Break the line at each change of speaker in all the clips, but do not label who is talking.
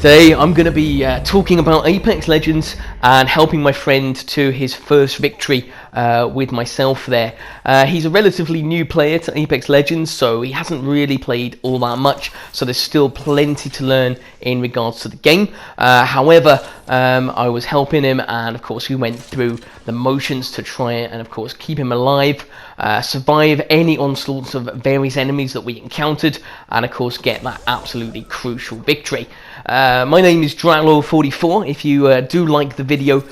Today I'm going to be talking about Apex Legends and helping my friend to his first victory with myself there. He's a relatively new player to Apex Legends, so he hasn't really played all that much, so there's still plenty to learn in regards to the game. However, I was helping him, and of course we went through the motions to try and of course keep him alive, survive any onslaughts of various enemies that we encountered, and of course get that absolutely crucial victory. My name is Draclord44. If you do like the video,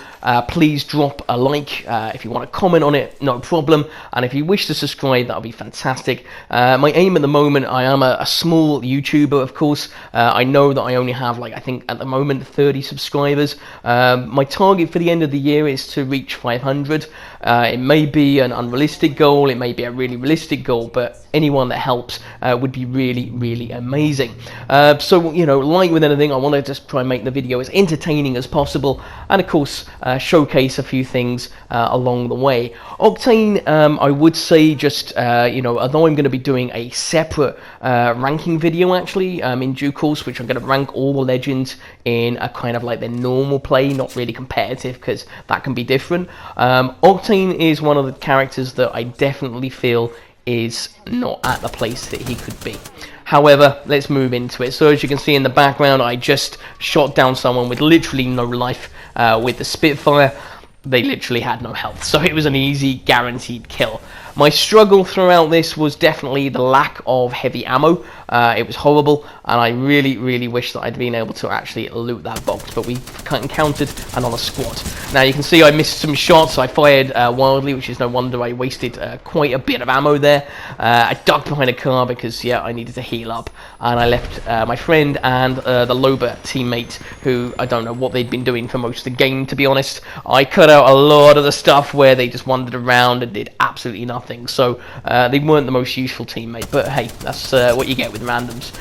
please drop a like. If you want to comment on it, no problem. And if you wish to subscribe, that would be fantastic. My aim at the moment, I am a small YouTuber, of course. I know that I only have, I think at the moment, 30 subscribers. My target for the end of the year is to reach 500. It may be an unrealistic goal, it may be a really realistic goal, but anyone that helps would be really, really amazing. So, like with anything, I want to just try and make the video as entertaining as possible, and of course showcase a few things along the way. Octane, I would say just, although I'm going to be doing a separate ranking video actually in due course, which I'm going to rank all the legends in a kind of like their normal play, not really competitive, because that can be different. Octane is one of the characters that I definitely feel is not at the place that he could be. However, let's move into it. So as you can see in the background, I just shot down someone with literally no life with the Spitfire. They literally had no health, so it was an easy, guaranteed kill. My struggle throughout this was definitely the lack of heavy ammo. It was horrible, and I really, really wish that I'd been able to actually loot that box, but we encountered another squad. Now you can see I missed some shots. I fired wildly, which is no wonder. I wasted quite a bit of ammo there. I ducked behind a car because, yeah, I needed to heal up, and I left my friend and the Loba teammate, who I don't know what they'd been doing for most of the game, to be honest. I cut out a lot of the stuff where they just wandered around and did absolutely nothing, so they weren't the most useful teammate, but hey, that's what you get with randoms.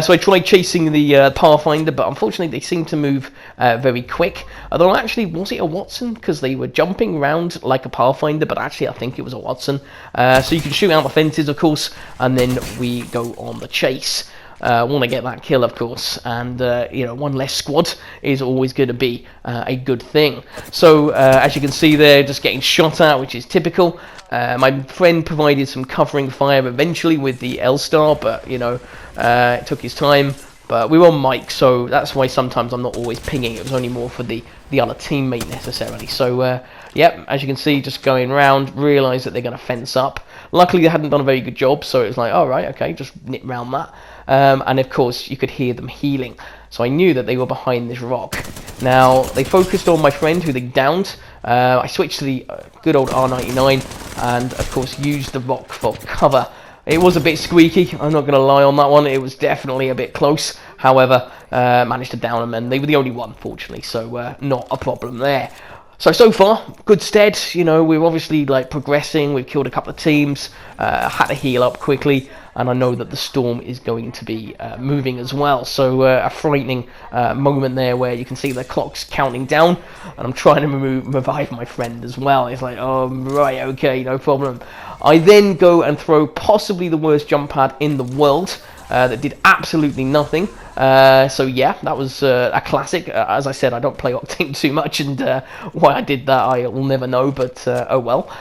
So I tried chasing the Pathfinder, but unfortunately they seemed to move very quick. Although actually, was it a Watson? Because they were jumping around like a Pathfinder, but actually I think it was a Watson. So you can shoot out the fences, of course, and then we go on the chase. Want to get that kill, of course, and one less squad is always going to be a good thing. So as you can see there, just getting shot at, which is typical. My friend provided some covering fire eventually with the L-Star, but it took his time. But we were on mic, so that's why sometimes I'm not always pinging. It was only more for the other teammate necessarily. So yep, as you can see, just going around, realise that they're going to fence up. Luckily they hadn't done a very good job, so it was like, alright, okay, just nip round that. And of course you could hear them healing, so I knew that they were behind this rock. Now they focused on my friend who they downed. I switched to the good old R99 and of course used the rock for cover. It was a bit squeaky, I'm not going to lie on that one. It was definitely a bit close. However, managed to down them, and they were the only one, fortunately, so not a problem there. So far, good stead. We're obviously progressing. We've killed a couple of teams, had to heal up quickly, and I know that the storm is going to be moving as well. So a frightening moment there where you can see the clock's counting down, and I'm trying to revive my friend as well. It's like, oh, right, okay, no problem. I then go and throw possibly the worst jump pad in the world that did absolutely nothing. So yeah, that was a classic. As I said, I don't play Octane too much, and why I did that I will never know, but oh well.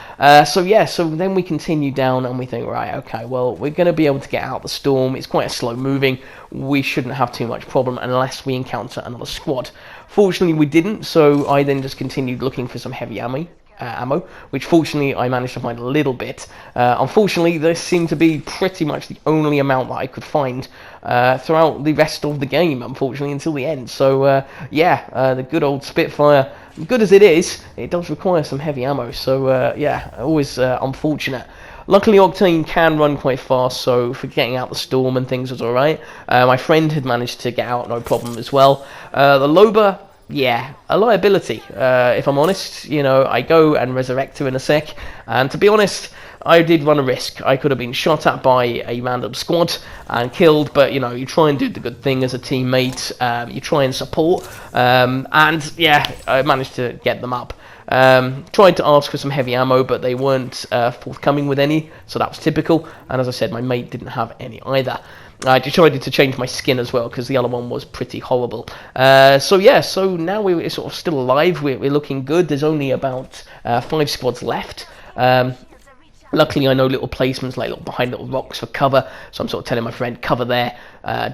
So yeah, so then we continue down and we think, right, okay, well, we're going to be able to get out the storm. It's quite a slow moving. We shouldn't have too much problem unless we encounter another squad. Fortunately we didn't, so I then just continued looking for some heavy ammo, which fortunately I managed to find a little bit. Unfortunately, this seemed to be pretty much the only amount that I could find throughout the rest of the game, unfortunately, until the end. So yeah, the good old Spitfire, good as it is, it does require some heavy ammo, so yeah, always unfortunate. Luckily Octane can run quite fast, so for getting out the storm and things was alright. My friend had managed to get out no problem as well. The Loba, yeah, a liability, if I'm honest. I go and resurrect her in a sec, and to be honest, I did run a risk. I could have been shot at by a random squad and killed, but you try and do the good thing as a teammate. You try and support, and yeah, I managed to get them up. Tried to ask for some heavy ammo, but they weren't forthcoming with any, so that was typical. And as I said, my mate didn't have any either. I decided to change my skin as well because the other one was pretty horrible. So yeah, so now we're sort of still alive. We're looking good. There's only about 5 squads left. Luckily, I know little placements, like behind little rocks for cover, so I'm sort of telling my friend, cover there,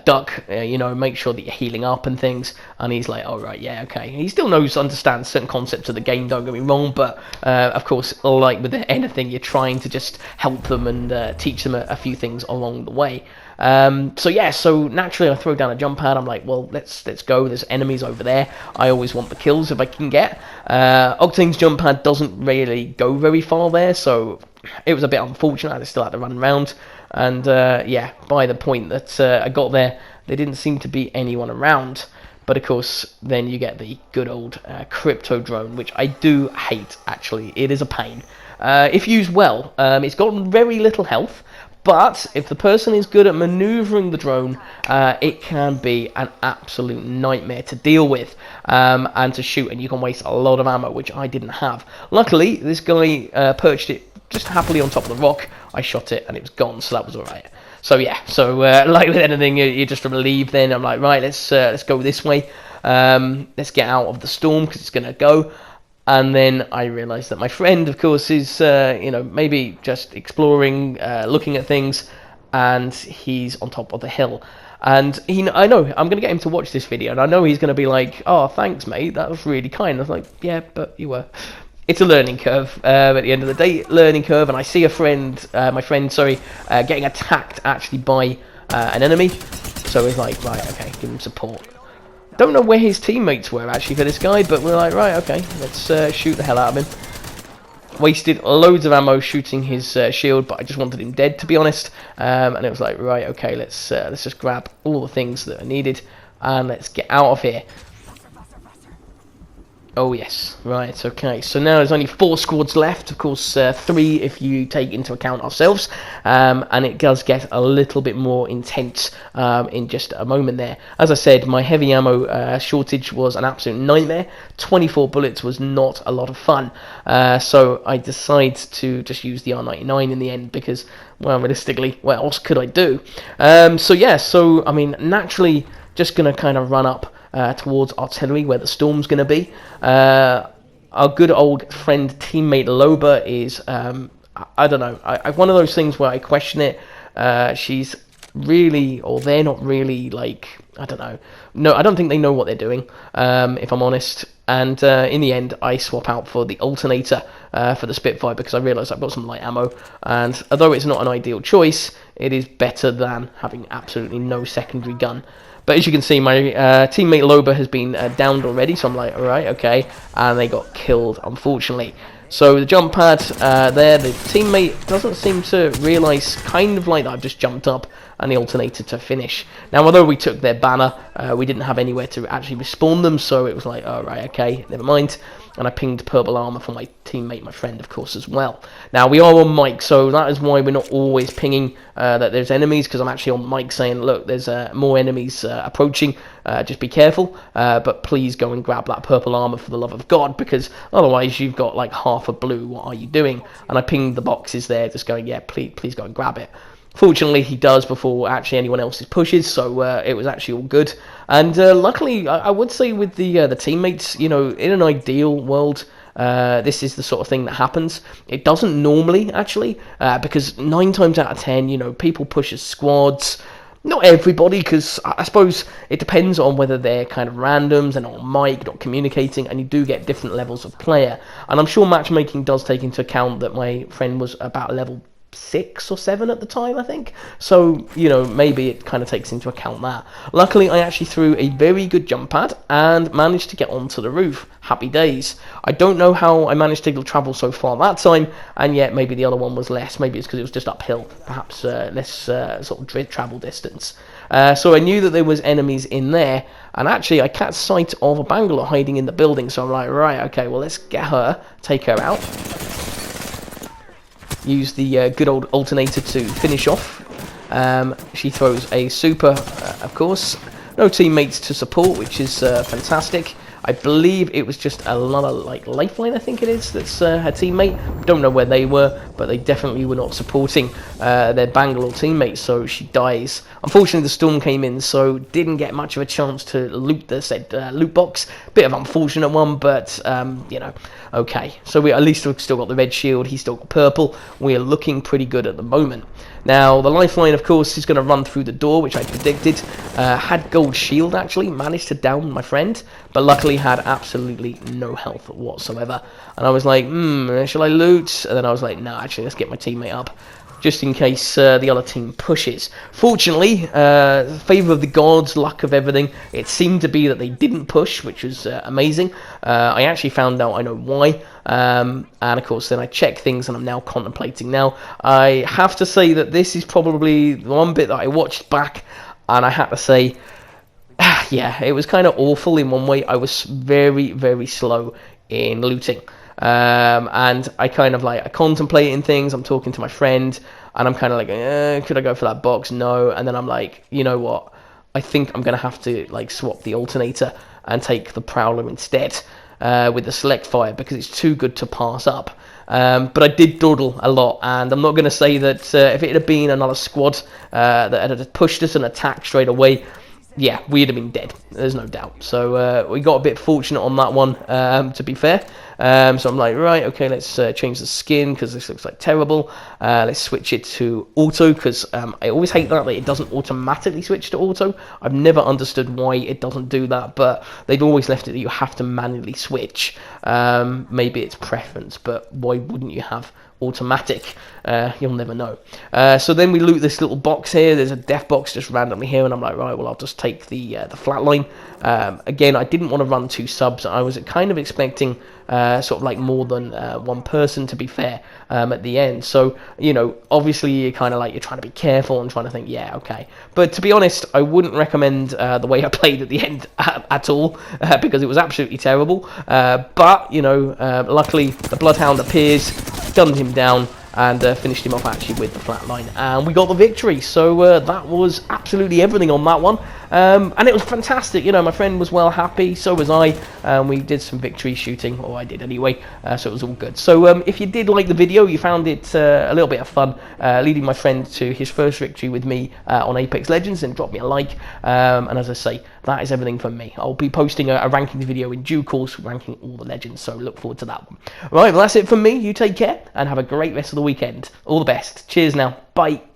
duck, make sure that you're healing up and things, and he's like, all right, yeah, okay. He still understands certain concepts of the game, don't get me wrong, but of course, like with anything, you're trying to just help them and teach them a few things along the way. So naturally I throw down a jump pad. I'm like, well, let's go. There's enemies over there. I always want the kills if I can get. Octane's jump pad doesn't really go very far there, so it was a bit unfortunate. I still had to run around, and by the point that I got there, there didn't seem to be anyone around. But of course, then you get the good old crypto drone, which I do hate. Actually, it is a pain. If used well, it's got very little health. But if the person is good at maneuvering the drone, it can be an absolute nightmare to deal with and to shoot, and you can waste a lot of ammo, which I didn't have. Luckily, this guy perched it just happily on top of the rock. I shot it, and it was gone, so that was alright. So yeah, like with anything, you're just relieved then. I'm like, right, let's go this way. Let's get out of the storm, because it's going to go. And then I realised that my friend, of course, is, maybe just exploring, looking at things, and he's on top of the hill. And I know, I'm going to get him to watch this video, and I know he's going to be like, oh, thanks, mate, that was really kind. I was like, yeah, but you were. It's a learning curve, at the end of the day, learning curve, and I see my friend, getting attacked, actually, by an enemy. So he's like, right, okay, give him support. Don't know where his teammates were actually for this guy, but we're like, right, okay, let's shoot the hell out of him. Wasted loads of ammo shooting his shield, but I just wanted him dead, to be honest. And it was like, right, okay, let's just grab all the things that are needed and let's get out of here. Oh yes, right, okay, so now there's only 4 squads left, of course 3 if you take into account ourselves, and it does get a little bit more intense in just a moment there. As I said, my heavy ammo shortage was an absolute nightmare. 24 bullets was not a lot of fun, so I decided to just use the R99 in the end, because, well, realistically, what else could I do? So I mean, naturally, just going to kind of run up towards artillery where the storm's going to be. Our good old friend teammate Loba is I don't know, one of those things where I question it. She's really, or they're not really, like, I don't know. No, I don't think they know what they're doing, if I'm honest. And in the end, I swap out for the alternator for the Spitfire, because I realise I've got some light ammo, and although it's not an ideal choice, it is better than having absolutely no secondary gun. But as you can see, my teammate Loba has been downed already, so I'm like, alright, okay, and they got killed, unfortunately. So the jump pad there, the teammate doesn't seem to realise, kind of like that I've just jumped up, and the alternator to finish. Now, although we took their banner, we didn't have anywhere to actually respawn them, so it was like, alright, okay, never mind. And I pinged purple armor for my teammate, my friend, of course, as well. Now, we are on mic, so that is why we're not always pinging that there's enemies, because I'm actually on mic saying, look, there's more enemies approaching, just be careful, but please go and grab that purple armor for the love of God, because otherwise you've got like half a blue, what are you doing? And I pinged the boxes there, just going, yeah, please go and grab it. Fortunately, he does before actually anyone else's pushes, so it was actually all good. And luckily, I would say with the teammates, in an ideal world, this is the sort of thing that happens. It doesn't normally, actually, because 9 times out of 10, people push as squads. Not everybody, because I suppose it depends on whether they're kind of randoms and on mic, not communicating, and you do get different levels of player. And I'm sure matchmaking does take into account that my friend was about level 6 or 7 at the time, I think. So, maybe it kind of takes into account that. Luckily, I actually threw a very good jump pad and managed to get onto the roof. Happy days. I don't know how I managed to travel so far that time, and yet maybe the other one was less. Maybe it's because it was just uphill, perhaps less sort of travel distance. So I knew that there was enemies in there, and actually I catch sight of a Bangalore hiding in the building, so I'm like, right, okay, well, let's get her, take her out. Use the good old alternator to finish off. She throws a super, of course. No teammates to support, which is fantastic. I believe it was just another like lifeline, I think it is, that's her teammate. Don't know where they were, but they definitely were not supporting their Bangalore teammates, so she dies. Unfortunately, the storm came in, so didn't get much of a chance to loot the said loot box. Bit of unfortunate one, but you know, okay. So we at least we've still got the red shield. He's still got purple. We're looking pretty good at the moment. Now, the lifeline, of course, is going to run through the door, which I predicted. Had gold shield, actually. Managed to down my friend, but luckily had absolutely no health whatsoever. And I was like, shall I loot? And then I was like, no, actually, let's get my teammate up, just in case the other team pushes. Fortunately, favour of the gods, luck of everything, it seemed to be that they didn't push, which was amazing. I actually found out I know why. And of course then I check things, and I'm now contemplating. Now I have to say that this is probably the one bit that I watched back, and I had to say, yeah, it was kind of awful in one way. I was very, very slow in looting. And I kind of like, I contemplating things, I'm talking to my friend, and I'm kind of like, could I go for that box? No. And then I'm like, you know what, I think I'm going to have to like swap the alternator and take the Prowler instead. With the select fire, because it's too good to pass up. But I did dawdle a lot, and I'm not going to say that if it had been another squad that had pushed us and attacked straight away, yeah, we'd have been dead. There's no doubt. So we got a bit fortunate on that one, to be fair. So I'm like, right, okay, let's change the skin, because this looks like terrible. Let's switch it to auto, because I always hate that it doesn't automatically switch to auto. I've never understood why it doesn't do that, but they've always left it that you have to manually switch. Maybe it's preference, but why wouldn't you have automatic? You'll never know. So then we loot this little box here. There's a death box just randomly here, and I'm like, right, well, I'll just take the flatline. Again, I didn't want to run 2 subs. I was kind of expecting sort of like more than one person, to be fair, at the end. So, you know, obviously you're kind of like, you're trying to be careful and trying to think, yeah, okay. But to be honest, I wouldn't recommend the way I played at the end at all, because it was absolutely terrible. But, you know, luckily the Bloodhound appears, gunned him down, and finished him off actually with the flatline, and we got the victory. So that was absolutely everything on that one, and it was fantastic. You know, my friend was well happy, so was I. We did some victory shooting, or I did anyway, so it was all good. So if you did like the video, you found it a little bit of fun leading my friend to his first victory with me on Apex Legends, then drop me a like, and as I say, that is everything from me. I'll be posting a rankings video in due course, ranking all the legends, so look forward to that one. Right, well, that's it from me. You take care and have a great rest of the weekend. All the best. Cheers now. Bye.